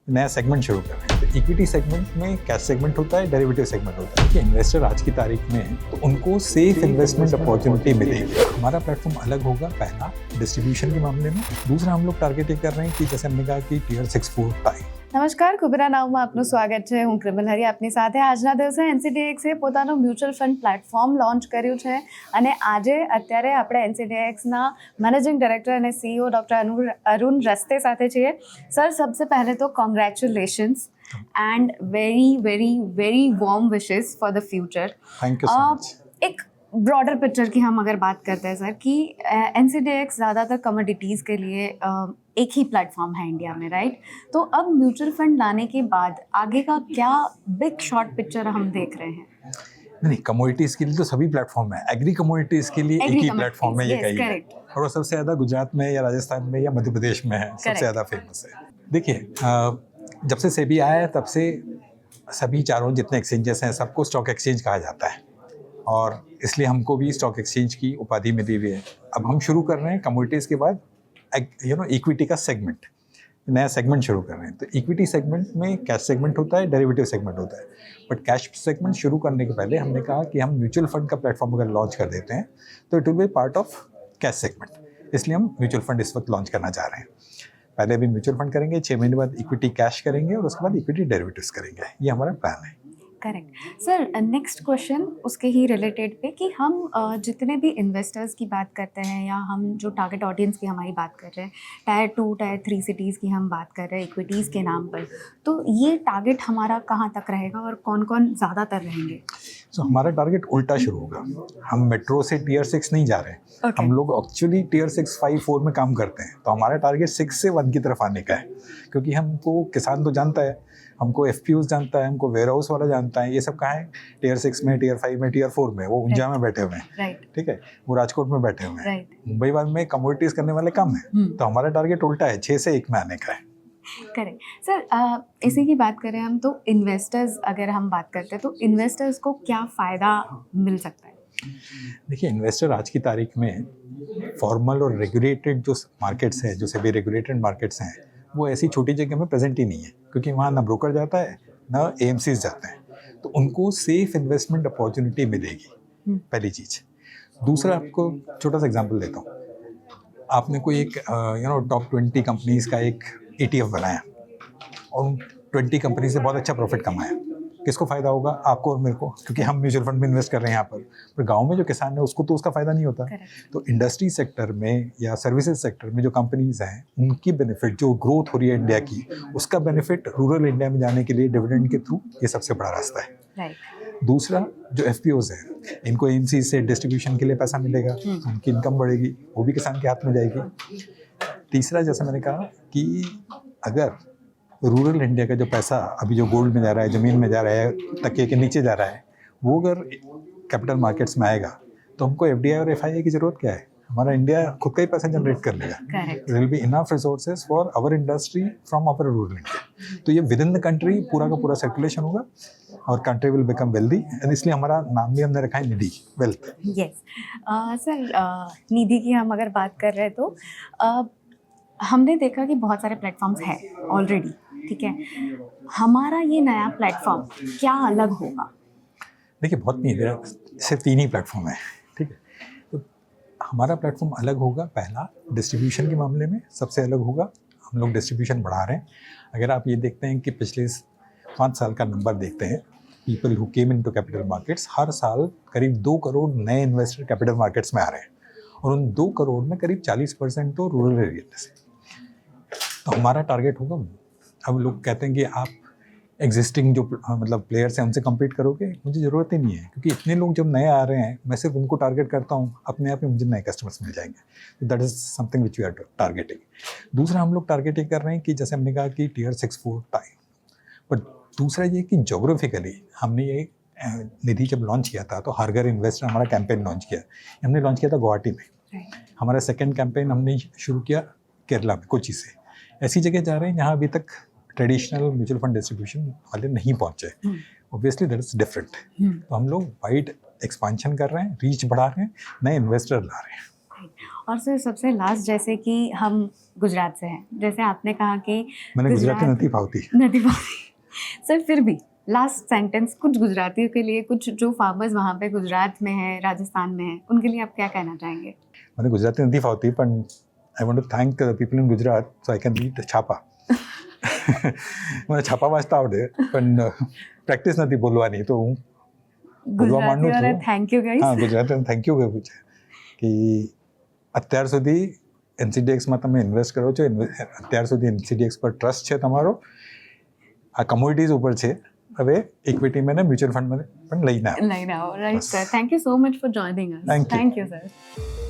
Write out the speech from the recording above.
नया सेगमेंट शुरू कर रहे हैं। तो इक्विटी सेगमेंट में कैश सेगमेंट होता है, डेरिवेटिव सेगमेंट होता है कि इन्वेस्टर आज की तारीख में तो उनको सेफ इन्वेस्टमेंट अपॉर्चुनिटी मिलेगी। हमारा प्लेटफॉर्म अलग होगा, पहला डिस्ट्रीब्यूशन के मामले में, दूसरा हम लोग टारगेटिंग कर रहे हैं कि जैसे हमने कहा कि टियर 6-4 टाइम। નમસ્કાર, કુબેરા નાવમાં આપનું સ્વાગત છે. હું ક્રિમલ હરી આપની સાથે. આજના દિવસે એનસીડીએક્સે પોતાનું મ્યુચ્યુઅલ ફંડ પ્લેટફોર્મ લોન્ચ કર્યું છે અને આજે અત્યારે આપણે એનસીડીએક્સના મેનેજિંગ ડાયરેક્ટર અને સીઈઓ ડૉક્ટર અરુણ રસ્તે સાથે છીએ. સર, सबसे पहले तो congratulations and very very very warm wishes for the future. Thank you so much. एक ब्रॉडर पिक्चर की हम अगर बात करते हैं सर कि एनसीडीएक्स ज़्यादातर कमोडिटीज़ के लिए एक ही प्लेटफॉर्म है इंडिया में, राइट? तो अब म्यूचुअल फंड लाने के बाद आगे का क्या बिग शॉर्ट पिक्चर हम देख रहे हैं? नहीं, कमोडिटीज के लिए तो सभी प्लेटफॉर्म है. एग्री कमोडिटीज के लिए एक ही प्लेटफॉर्म है, ये कहीं है. और वो सबसे ज़्यादा गुजरात में या राजस्थान में या मध्य प्रदेश में है, सबसे ज़्यादा फेमस है. देखिए, जब से सेबी आया है तब से सभी चारों जितने एक्सचेंजेस हैं सबको स्टॉक एक्सचेंज कहा जाता है और इसलिए हमको भी स्टॉक एक्सचेंज की उपाधि मिली हुई है. अब हम शुरू कर रहे हैं कमोडिटीज़ के बाद इक्विटी का सेगमेंट, नया सेगमेंट शुरू कर रहे हैं. तो इक्विटी सेगमेंट में कैश सेगमेंट होता है, डेरिवेटिव सेगमेंट होता है. बट कैश सेगमेंट शुरू करने के पहले हमने कहा कि हम म्यूचुअल फंड का प्लेटफॉर्म अगर लॉन्च कर देते हैं तो it will be part of cash segment. इसलिए हम म्यूचुअल फंड इस वक्त लॉन्च करना चाह रहे हैं. पहले अभी म्यूचुअल फंड करेंगे, 6 महीने बाद इक्विटी कैश करेंगे और उसके बाद इक्विटी डेरिवेटिव्स करेंगे. ये हमारा प्लान है. Correct sir. नेक्स्ट क्वेश्चन उसके ही रिलेटेड पे कि हम जितने भी इन्वेस्टर्स की बात करते हैं या हम जो टारगेट ऑडियंस की हमारी बात कर रहे हैं, टायर 2 टायर 3 सिटीज़ की हम बात कर रहे हैं इक्विटीज़ के नाम पर, तो ये टारगेट हमारा कहाँ तक रहेगा और कौन कौन ज़्यादातर रहेंगे? तो हमारा टारगेट उल्टा शुरू होगा. हम मेट्रो से टियर 6 नहीं जा रहे हैं. Okay. हम लोग एक्चुअली टियर 6, 5, 4 में काम करते हैं. तो हमारा टारगेट 6 से 1 की तरफ आने का है, क्योंकि हमको किसान तो जानता है, हमको एफपीओस जानता है, हमको वेयर हाउस वाला जानता है. ये सब कहाँ है? टियर 6 में, टियर 5 में, टियर 4 में. वो ऊंचा में बैठे हुए हैं, ठीक है, वो राजकोट में बैठे हुए हैं. मुंबई वाले में कमोडिटीज करने वाले कम है. तो हमारा टारगेट उल्टा है, 6 से 1 में आने का है. Correct sir. इसी की बात करें हम तो इन्वेस्टर्स अगर हम बात करते हैं तो इन्वेस्टर्स को क्या फ़ायदा मिल सकता है? देखिए, इन्वेस्टर आज की तारीख में फॉर्मल और रेगुलेटेड जो मार्केट्स हैं, जो सेबी रेगुलेटेड मार्केट्स हैं, वो ऐसी छोटी जगह में प्रेजेंट ही नहीं है, क्योंकि वहाँ ना ब्रोकर जाता है ना एएमसीज जाते हैं. तो उनको सेफ इन्वेस्टमेंट अपॉर्चुनिटी मिलेगी, पहली चीज़. दूसरा, आपको छोटा सा एग्जांपल देता हूँ. आपने कोई एक टॉप 20 कंपनीज़ का एक ETF बनाया और उन 20 कंपनी से बहुत अच्छा प्रॉफिट कमाया. किसको फ़ायदा होगा? आपको और मेरे को, क्योंकि हम म्यूचुअल फंड में इन्वेस्ट कर रहे हैं यहाँ पर गांव में जो किसान है उसको तो उसका फ़ायदा नहीं होता. तो इंडस्ट्री सेक्टर में या सर्विसेज सेक्टर में जो कंपनीज हैं उनकी बेनिफिट, जो ग्रोथ हो रही है इंडिया की, उसका बेनिफिट रूरल इंडिया में जाने के लिए डिविडेंड के थ्रू ये सबसे बड़ा रास्ता है. दूसरा, जो एफपीओज हैं, इनको एएमसी से डिस्ट्रीब्यूशन के लिए पैसा मिलेगा, उनकी इनकम बढ़ेगी, वो भी किसान के हाथ में जाएगी. तीसरा, जैसे मैंने कहा कि अगर रूरल इंडिया का जो पैसा अभी जो गोल्ड में जा रहा है, ज़मीन में जा रहा है, तकिए के नीचे जा रहा है, वो अगर कैपिटल मार्केट्स में आएगा तो हमको एफडीआई और एफआईआई की ज़रूरत क्या है? हमारा इंडिया खुद का ही पैसा जनरेट कर लेगा. There will be enough resources for our industry from our rural India. तो ये विद इन द कंट्री पूरा का पूरा सर्कुलेशन होगा और country will become wealthy. And इसलिए हमारा नाम भी हमने रखा है Nidhi, wealth. Yes sir. Nidhi की हम अगर बात कर रहे हैं तो हमने देखा कि बहुत सारे प्लेटफॉर्म्स हैं ऑलरेडी, ठीक है. हमारा ये नया प्लेटफॉर्म क्या अलग होगा? देखिए, बहुत नहीं है, सिर्फ 3 ही प्लेटफॉर्म है, ठीक है. तो हमारा प्लेटफॉर्म अलग होगा. पहला, डिस्ट्रीब्यूशन के मामले में सबसे अलग होगा. हम लोग डिस्ट्रीब्यूशन बढ़ा रहे हैं. अगर आप ये देखते हैं कि पिछले 5 साल का नंबर देखते हैं, people who came into capital markets, हर साल करीब 2 करोड़ नए इन्वेस्टर कैपिटल मार्केट्स में आ रहे हैं और उन 2 करोड़ में करीब 40% तो रूरल एरिया से. तो हमारा टारगेट होगा. अब लोग कहते हैं कि आप एग्जिस्टिंग जो मतलब प्लेयर्स हैं उनसे कम्पीट करोगे. मुझे ज़रूरत ही नहीं है, क्योंकि इतने लोग जब नए आ रहे हैं, मैं सिर्फ उनको टारगेट करता हूँ, अपने आप ही मुझे नए कस्टमर्स मिल जाएंगे. तो that is something which we are targeting. दूसरा, हम लोग टारगेटिंग कर रहे हैं कि जैसे हमने कहा कि टियर 6-4 टाइम. बट दूसरा ये कि जोग्राफिकली हमने ये निधि जब लॉन्च किया था तो हर घर इन्वेस्टर हमारा कैंपेन लॉन्च किया. हमने लॉन्च किया था गुवाहाटी में. हमारा सेकेंड कैंपेन हमने शुरू किया केरला में, कोची से. ऐसी जगह जा रहे हैं जहाँ अभी तक ट्रेडिशनल म्यूचुअल फंड डिस्ट्रीब्यूशन वाले नहीं पहुँचे. Obviously that is different. तो हम लोग वाइड एक्सपांशन कर रहे हैं, रीच बढ़ा रहे हैं, नए इन्वेस्टर ला रहे हैं. और सर सबसे लास्ट, जैसे कि हम गुजरात से हैं, जैसे आपने कहा कि मैंने गुजराती नहीं पाती। नहीं पाती सर, फिर भी लास्ट सेंटेंस कुछ गुजरातियों के लिए, कुछ जो फार्मर्स वहाँ पे गुजरात में हैं, राजस्थान में हैं, उनके लिए आप क्या कहना चाहेंगे? મને ગુજરાતી નથી ફાવતી, પણ I want to thank the people in Gujarat so I can read છાપા. મને છાપા વાંચતા આવડે, પણ પ્રેક્ટિસ નથી બોલવાની, તો હું બોલવા માંડું ગુજરાતીઓને છું. Thank you guys. હા, ગુજરાતીને થેન્ક યુ કહેવું છે કે અત્યાર સુધી એનસીડીએક્સમાં તમે ઇન્વેસ્ટ કરો છો, અત્યાર સુધી એનસીડીએક્સ પર ટ્રસ્ટ છે તમારો, આ કમોડિટીઝ ઉપર છે. હવે ઇક્વિટીમાં ને મ્યુચ્યુઅલ ફંડમાં પણ લઈને આવો. લઈને આવો. Right sir, thank you so much for joining us. Thank you. Thank you sir.